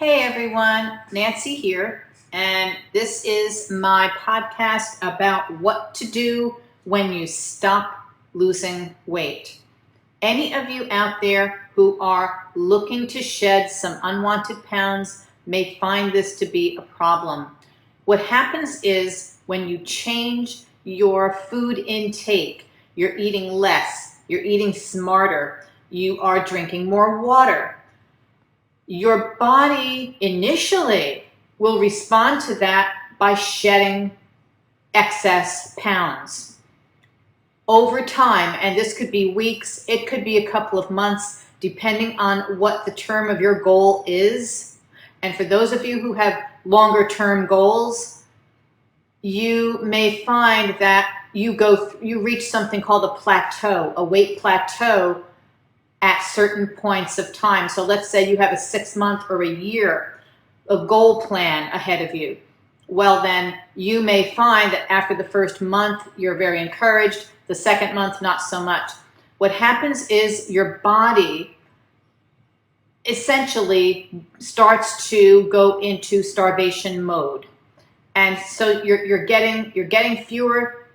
Hey everyone, Nancy here, and this is my podcast about what to do when you stop losing weight. Any of you out there who are looking to shed some unwanted pounds may find this to be a problem. What happens is when you change your food intake, you're eating less, you're eating smarter, you are drinking more water. Your body initially will respond to that by shedding excess pounds. Over time, and this could be weeks, it could be a couple of months, depending on what the term of your goal is. And for those of you who have longer term goals, you may find that you reach something called a plateau, a weight plateau, at certain points of time. So let's say you have a 6-month or a year, a goal plan ahead of you. Well, then you may find that after the first month, you're very encouraged. The second month, not so much. What happens is your body essentially starts to go into starvation mode. And so you're getting fewer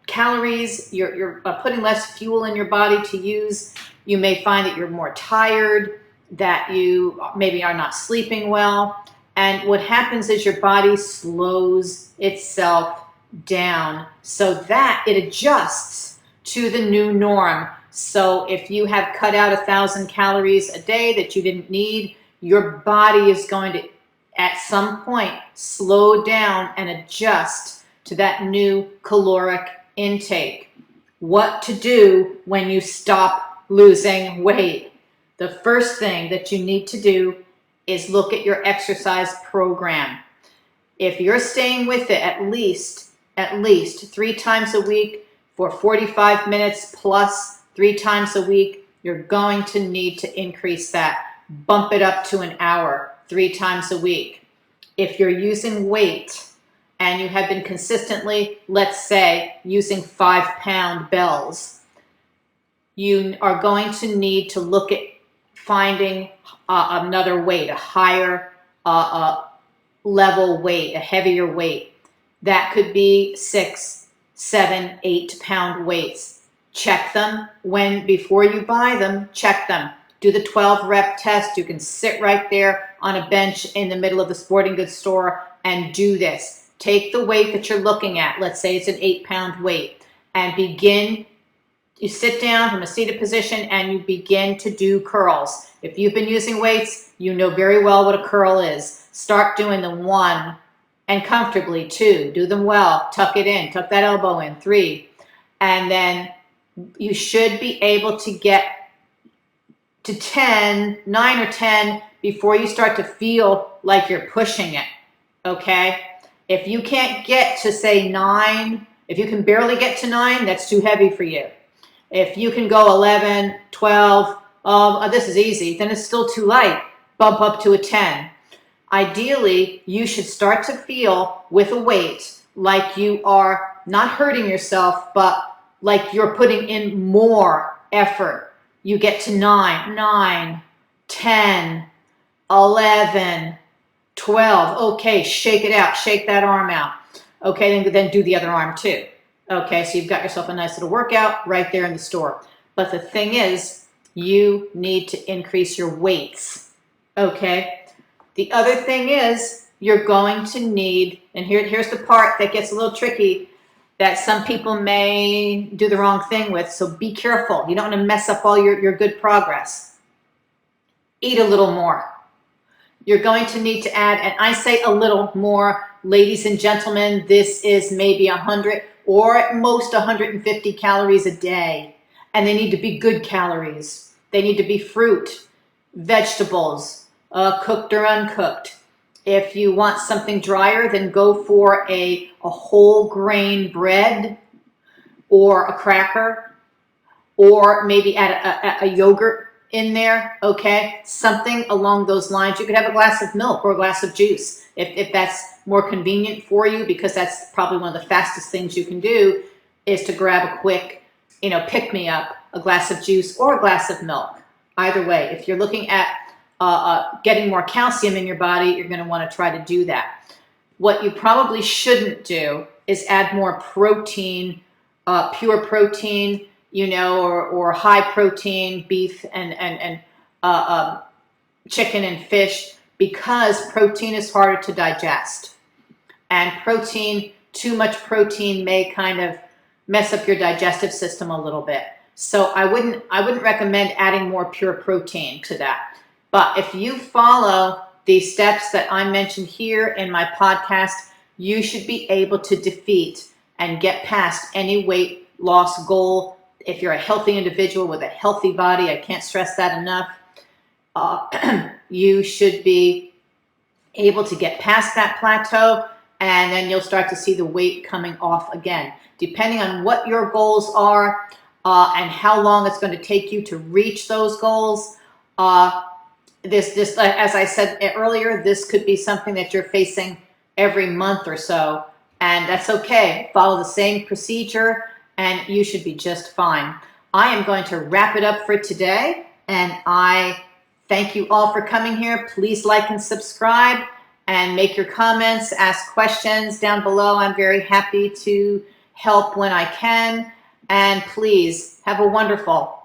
calories, you're putting less fuel in your body to use. You may find that you're more tired, that you maybe are not sleeping well. And what happens is your body slows itself down so that it adjusts to the new norm. So if you have cut out 1,000 calories a day that you didn't need, your body is going to, at some point, slow down and adjust to that new caloric intake. What to do when you stop losing weight? The first thing that you need to do is look at your exercise program. If you're staying with it at least 3 times a week for 45 minutes plus 3 times a week, you're going to need to increase that. Bump it up to an hour 3 times a week. If you're using weight and you have been consistently, let's say, using 5-pound bells, you are going to need to look at finding another weight, a higher level weight, a heavier weight. That could be 6, 7, 8-pound weights. Check them before you buy them, check them. Do the 12-rep test. You can sit right there on a bench in the middle of the sporting goods store and do this. Take the weight that you're looking at. Let's say it's an 8-pound weight, and begin. You sit down from a seated position and you begin to do curls. If you've been using weights, you know very well what a curl is. Start doing them 1, and comfortably 2. Do them well. Tuck it in. Tuck that elbow in. 3. And then you should be able to get to 10, 9 or 10 before you start to feel like you're pushing it. Okay? If you can't get to, say, 9, if you can barely get to 9, that's too heavy for you. If you can go 11, 12, this is easy, then it's still too light. Bump up to a 10. Ideally, you should start to feel with a weight like you are not hurting yourself, but like you're putting in more effort. You get to 9, 10, 11, 12. Okay, shake it out. Shake that arm out. Okay, then do the other arm too. Okay, so you've got yourself a nice little workout right there in the store. But the thing is, you need to increase your weights. Okay? The other thing is, you're going to need, and here's the part that gets a little tricky, that some people may do the wrong thing with, so be careful. You don't want to mess up all your good progress. Eat a little more. You're going to need to add, and I say a little more, ladies and gentlemen, this is maybe 100 or at most 150 calories a day. And they need to be good calories. They need to be fruit, vegetables, cooked or uncooked. If you want something drier, then go for a whole grain bread or a cracker, or maybe add a yogurt in there, okay? Something along those lines. You could have a glass of milk or a glass of juice if that's more convenient for you, because that's probably one of the fastest things you can do, is to grab a quick, pick-me-up, a glass of juice or a glass of milk. Either way, if you're looking at getting more calcium in your body, you're going to want to try to do that. What you probably shouldn't do is add more protein, pure protein, you know, or high protein beef and chicken and fish, because protein is harder to digest. And protein, too much protein may kind of mess up your digestive system a little bit. So I wouldn't recommend adding more pure protein to that. But if you follow the steps that I mentioned here in my podcast, you should be able to defeat and get past any weight loss goal. If you're a healthy individual with a healthy body, I can't stress that enough, you should be able to get past that plateau, and then you'll start to see the weight coming off again. Depending on what your goals are and how long it's going to take you to reach those goals, this, as I said earlier, this could be something that you're facing every month or so, and that's okay. Follow the same procedure and you should be just fine. I am going to wrap it up for today, and I thank you all for coming here. Please like and subscribe and make your comments, ask questions down below. I'm very happy to help when I can, and please have a wonderful